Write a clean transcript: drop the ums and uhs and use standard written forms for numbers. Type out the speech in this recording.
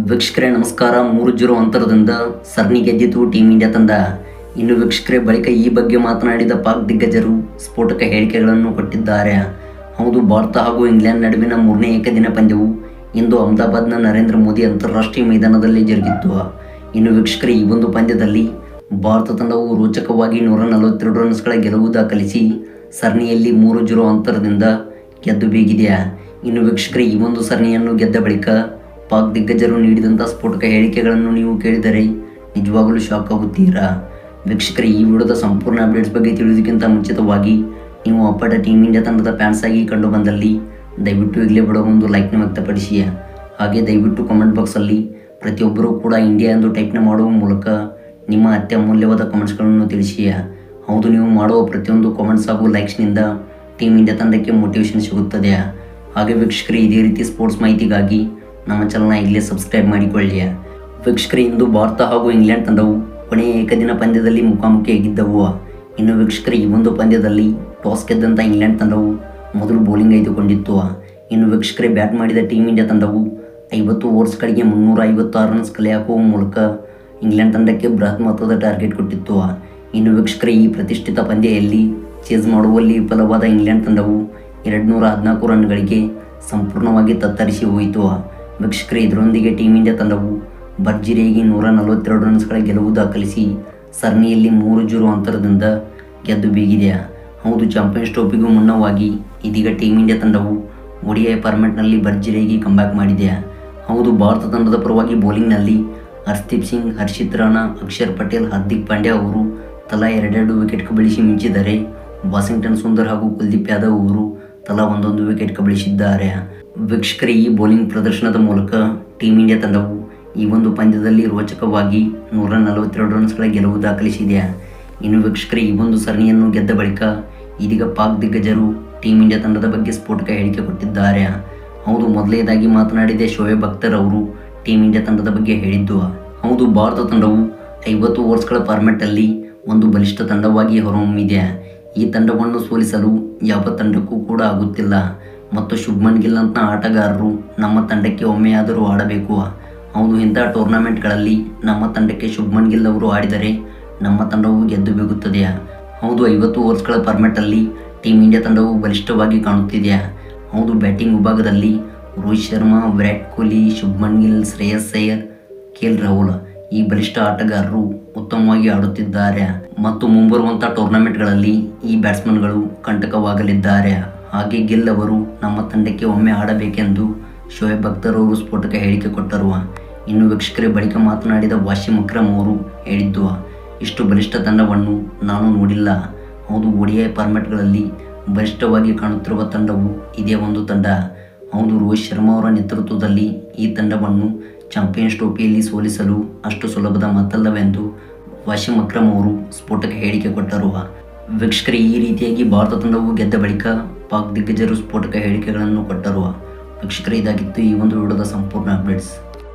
ವೀಕ್ಷಕರೇ ನಮಸ್ಕಾರ. 3-0 ಅಂತರದಿಂದ ಸರಣಿ ಗೆದ್ದಿತು ಟೀಮ್ ಇಂಡಿಯಾ ತಂಡ. ಇನ್ನು ವೀಕ್ಷಕರೇ, ಬಳಿಕ ಈ ಬಗ್ಗೆ ಮಾತನಾಡಿದ ಪಾಕ್ ದಿಗ್ಗಜರು ಸ್ಫೋಟಕ ಹೇಳಿಕೆಗಳನ್ನು ಕೊಟ್ಟಿದ್ದಾರೆ. ಹೌದು, ಭಾರತ ಹಾಗೂ ಇಂಗ್ಲೆಂಡ್ ನಡುವಿನ 3ನೇ ಏಕದಿನ ಪಂದ್ಯವು ಇಂದು ಅಹಮದಾಬಾದ್ನ ನರೇಂದ್ರ ಮೋದಿ ಅಂತಾರಾಷ್ಟ್ರೀಯ ಮೈದಾನದಲ್ಲಿ ಜರುಗಿತ್ತು. ಇನ್ನು ವೀಕ್ಷಕರೇ, ಈ ಒಂದು ಪಂದ್ಯದಲ್ಲಿ ಭಾರತ ತಂಡವು ರೋಚಕವಾಗಿ 142 ರನ್ಸ್ಗಳ ಗೆಲುವು ದಾಖಲಿಸಿ ಸರಣಿಯಲ್ಲಿ 3-0 ಅಂತರದಿಂದ ಗೆದ್ದು ಬೀಗಿದೆ. ಇನ್ನು ವೀಕ್ಷಕರೇ, ಈ ಒಂದು ಸರಣಿಯನ್ನು ಗೆದ್ದ ಬಳಿಕ ಪಾಕ್ ದಿಗ್ಗಜರು ನೀಡಿದಂಥ ಸ್ಫೋಟಕ ಹೇಳಿಕೆಗಳನ್ನು ನೀವು ಕೇಳಿದರೆ ನಿಜವಾಗಲೂ ಶಾಕ್ ಆಗುತ್ತೀರಾ. ವೀಕ್ಷಕರೇ, ಈ ವಿಡಿಯೋದ ಸಂಪೂರ್ಣ ಅಪ್ಡೇಟ್ಸ್ ಬಗ್ಗೆ ತಿಳಿಯೋದಕ್ಕಿಂತ ಮುಂಚಿತವಾಗಿ ನೀವು ಅಪ್ಪಟ ಟೀಮ್ ಇಂಡಿಯಾ ತಂಡದ ಫ್ಯಾನ್ಸ್ ಆಗಿ ಕಂಡು ಬಂದಲ್ಲಿ ದಯವಿಟ್ಟು ಈಗಲೇ ಬಿಡೋ ಒಂದು ಲೈಕ್ನ ವ್ಯಕ್ತಪಡಿಸಿ. ಹಾಗೆ ದಯವಿಟ್ಟು ಕಮೆಂಟ್ ಬಾಕ್ಸಲ್ಲಿ ಪ್ರತಿಯೊಬ್ಬರೂ ಕೂಡ ಇಂಡಿಯಾ ಎಂದು ಟೈಪ್ನ ಮಾಡುವ ಮೂಲಕ ನಿಮ್ಮ ಅತ್ಯಮೂಲ್ಯವಾದ ಕಮೆಂಟ್ಸ್ಗಳನ್ನು ತಿಳಿಸಿ. ಹೌದು, ನೀವು ಮಾಡುವ ಪ್ರತಿಯೊಂದು ಕಾಮೆಂಟ್ಸ್ ಹಾಗೂ ಲೈಕ್ಸ್ನಿಂದ ಟೀಮ್ ಇಂಡಿಯಾ ತಂಡಕ್ಕೆ ಮೋಟಿವೇಶನ್ ಸಿಗುತ್ತದೆ. ಹಾಗೆ ವೀಕ್ಷಕರೇ, ಇದೇ ರೀತಿ ಸ್ಪೋರ್ಟ್ಸ್ ಮಾಹಿತಿಗಾಗಿ ನಮ್ಮ ಚಾನಲ್ನ ಈಗಲೇ ಸಬ್ಸ್ಕ್ರೈಬ್ ಮಾಡಿಕೊಳ್ಳಿ. ವೀಕ್ಷಕರೇ, ಇಂದು ಭಾರತ ಹಾಗೂ ಇಂಗ್ಲೆಂಡ್ ತಂಡವು ಕೊನೆಯ ಏಕದಿನ ಪಂದ್ಯದಲ್ಲಿ ಮುಖಾಮುಖಿಯಾಗಿದ್ದವು. ಇನ್ನು ವೀಕ್ಷಕರೇ, ಈ ಒಂದು ಪಂದ್ಯದಲ್ಲಿ ಟಾಸ್ ಗೆದ್ದಂಥ ಇಂಗ್ಲೆಂಡ್ ತಂಡವು ಮೊದಲು ಬೌಲಿಂಗ್ ಆಯ್ದುಕೊಂಡಿತ್ತು. ಇನ್ನು ವೀಕ್ಷಕರೇ, ಬ್ಯಾಟ್ ಮಾಡಿದ ಟೀಮ್ ಇಂಡಿಯಾ ತಂಡವು 50 ಓವರ್ಸ್ಗಳಿಗೆ 356 ರನ್ಸ್ ಕಲೆ ಹಾಕುವ ಮೂಲಕ ಇಂಗ್ಲೆಂಡ್ ತಂಡಕ್ಕೆ ಬೃಹತ್ ಮೊತ್ತದ ಟಾರ್ಗೆಟ್ ಕೊಟ್ಟಿತ್ತು. ಇನ್ನು ವೀಕ್ಷಕರೇ, ಈ ಪ್ರತಿಷ್ಠಿತ ಪಂದ್ಯದಲ್ಲಿ ಚೇಸ್ ಮಾಡುವಲ್ಲಿ ವಿಫಲವಾದ ಇಂಗ್ಲೆಂಡ್ ತಂಡವು 214 ರನ್ಗಳಿಗೆ ಸಂಪೂರ್ಣವಾಗಿ ತತ್ತರಿಸಿ ಹೋಯಿತು. ವೀಕ್ಷಕರೇ, ಇದರೊಂದಿಗೆ ಟೀಮ್ ಇಂಡಿಯಾ ತಂಡವು ಭರ್ಜರಿಯಾಗಿ 142 ರನ್ಸ್ಗಳ ಗೆಲುವು ದಾಖಲಿಸಿ ಸರಣಿಯಲ್ಲಿ 3-0 ಅಂತರದಿಂದ ಗೆದ್ದು ಬೀಗಿದೆ. ಹೌದು, ಚಾಂಪಿಯನ್ಸ್ ಟ್ರೋಫಿಗೂ ಮುನ್ನವಾಗಿ ಇದೀಗ ಟೀಮ್ ಇಂಡಿಯಾ ತಂಡವು ODI ಫಾರ್ಮ್ಯಾಟ್ನಲ್ಲಿ ಭರ್ಜರಿಯಾಗಿ ಕಂಬ್ಯಾಕ್ ಮಾಡಿದೆ. ಹೌದು, ಭಾರತ ತಂಡದ ಪರವಾಗಿ ಬೌಲಿಂಗ್ನಲ್ಲಿ ಹರ್ಷದೀಪ್ ಸಿಂಗ್, ಹರ್ಷಿತ್ ರಾಣಾ, ಅಕ್ಷರ್ ಪಟೇಲ್, ಹಾರ್ದಿಕ್ ಪಾಂಡ್ಯ ಅವರು ತಲಾ 2 ವಿಕೆಟ್ ಕಬಳಿಸಿ ಮಿಂಚಿದರೆ ವಾಷಿಂಗ್ಟನ್ ಸುಂದರ್ ಹಾಗೂ ಕುಲ್ದೀಪ್ ಯಾದವ್ ಅವರು ತಲಾ 1 ವಿಕೆಟ್ ಕಬಳಿಸಿದ್ದಾರೆ. ವೀಕ್ಷಕರೇ, ಈ ಬೌಲಿಂಗ್ ಪ್ರದರ್ಶನದ ಮೂಲಕ ಟೀಮ್ ಇಂಡಿಯಾ ತಂಡವು ಈ ಒಂದು ಪಂದ್ಯದಲ್ಲಿ ರೋಚಕವಾಗಿ 142 ರನ್ಸ್ಗಳ ಗೆಲುವು ದಾಖಲಿಸಿದೆ. ಇನ್ನು ವೀಕ್ಷಕರೇ, ಈ ಒಂದು ಸರಣಿಯನ್ನು ಗೆದ್ದ ಬಳಿಕ ಇದೀಗ ಪಾಕ್ ದಿಗ್ಗಜರು ಟೀಮ್ ಇಂಡಿಯಾ ತಂಡದ ಬಗ್ಗೆ ಸ್ಫೋಟಕ ಹೇಳಿಕೆ ಕೊಟ್ಟಿದ್ದಾರೆ. ಹೌದು, ಮೊದಲನೇದಾಗಿ ಮಾತನಾಡಿದ ಶೋಯಬ್ ಅಖ್ತರ್ ಅವರು ಟೀಮ್ ಇಂಡಿಯಾ ತಂಡದ ಬಗ್ಗೆ ಹೇಳಿದ್ದು, ಹೌದು, ಭಾರತ ತಂಡವು 50 ಓವರ್ಸ್ಗಳ ಫಾರ್ಮ್ಯಾಟಲ್ಲಿ ಒಂದು ಬಲಿಷ್ಠ ತಂಡವಾಗಿ ಹೊರಹೊಮ್ಮಿದೆ. ಈ ತಂಡವನ್ನು ಸೋಲಿಸಲು ಯಾವ ತಂಡಕ್ಕೂ ಕೂಡ ಆಗುತ್ತಿಲ್ಲ ಮತ್ತು ಶುಭ್ಮನ್ ಗಿಲ್ ಅಂತ ಆಟಗಾರರು ನಮ್ಮ ತಂಡಕ್ಕೆ ಒಮ್ಮೆಯಾದರೂ ಆಡಬೇಕು. ಹೌದು, ಇಂಥ ಟೂರ್ನಮೆಂಟ್ಗಳಲ್ಲಿ ನಮ್ಮ ತಂಡಕ್ಕೆ ಶುಭ್ಮನ್ ಗಿಲ್ ಅವರು ಆಡಿದರೆ ನಮ್ಮ ತಂಡವು ಗೆದ್ದು ಬೀಗುತ್ತದೆ. ಹೌದು, 50 ಓವರ್ಸ್ಗಳ ಫಾರ್ಮ್ಯಾಟಲ್ಲಿ ಟೀಮ್ ಇಂಡಿಯಾ ತಂಡವು ಬಲಿಷ್ಠವಾಗಿ ಕಾಣುತ್ತಿದೆ. ಹೌದು, ಬ್ಯಾಟಿಂಗ್ ವಿಭಾಗದಲ್ಲಿ ರೋಹಿತ್ ಶರ್ಮಾ, ವಿರಾಟ್ ಕೊಹ್ಲಿ, ಶುಭ್ಮನ್ ಗಿಲ್, ಶ್ರೇಯಸ್ ಅಯ್ಯರ್, KL ರಾಹುಲ್ ಈ ಬಲಿಷ್ಠ ಆಟಗಾರರು ಉತ್ತಮವಾಗಿ ಆಡುತ್ತಿದ್ದಾರೆ ಮತ್ತು ಮುಂಬರುವಂಥ ಟೂರ್ನಮೆಂಟ್ಗಳಲ್ಲಿ ಈ ಬ್ಯಾಟ್ಸ್ಮನ್ಗಳು ಕಂಟಕವಾಗಲಿದ್ದಾರೆ. ಹಾಗೆ ಗಿಲ್ ಅವರು ನಮ್ಮ ತಂಡಕ್ಕೆ ಒಮ್ಮೆ ಆಡಬೇಕೆಂದು ಶೋಯಬ್ ಅಖ್ತರ್ ಅವರು ಸ್ಫೋಟಕ ಹೇಳಿಕೆ ಕೊಟ್ಟರು. ಇನ್ನು ವೀಕ್ಷಕರೇ, ಬಳಿಕ ಮಾತನಾಡಿದ ವಾಸಿಂ ಅಕ್ರಮ್ ಅವರು ಹೇಳಿದ್ದು, ಇಷ್ಟು ಬಲಿಷ್ಠ ತಂಡವನ್ನು ನಾನು ನೋಡಿಲ್ಲ. ಹೌದು, ODI ಫಾರ್ಮ್ಯಾಟ್ಗಳಲ್ಲಿ ಬಲಿಷ್ಠವಾಗಿ ಕಾಣುತ್ತಿರುವ ತಂಡವು ಇದೇ ಒಂದು ತಂಡ. ಹೌದು, ರೋಹಿತ್ ಶರ್ಮಾ ಅವರ ನೇತೃತ್ವದಲ್ಲಿ ಈ ತಂಡವನ್ನು ಚಾಂಪಿಯನ್ಸ್ ಟ್ರೋಫಿಯಲ್ಲಿ ಸೋಲಿಸಲು ಅಷ್ಟು ಸುಲಭದ ಮಾತಲ್ಲವೆಂದು ವಾಸಿಂ ಅಕ್ರಮ್ ಅವರು ಸ್ಫೋಟಕ ಹೇಳಿಕೆ ಕೊಟ್ಟರು. ವೀಕ್ಷಕರೇ, ಈ ರೀತಿಯಾಗಿ ಭಾರತ ತಂಡವು ಗೆದ್ದ ಬಳಿಕ ಪಾಕ್ ದಿಗ್ಗಜರು ಸ್ಫೋಟಕ ಹೇಳಿಕೆಗಳನ್ನು ಕೊಟ್ಟರು. ವೀಕ್ಷಕರೇ, ಇದಾಗಿತ್ತು ಈ ಒಂದು ವಿಡಿಯೋದ ಸಂಪೂರ್ಣ ಅಪ್ಡೇಟ್ಸ್.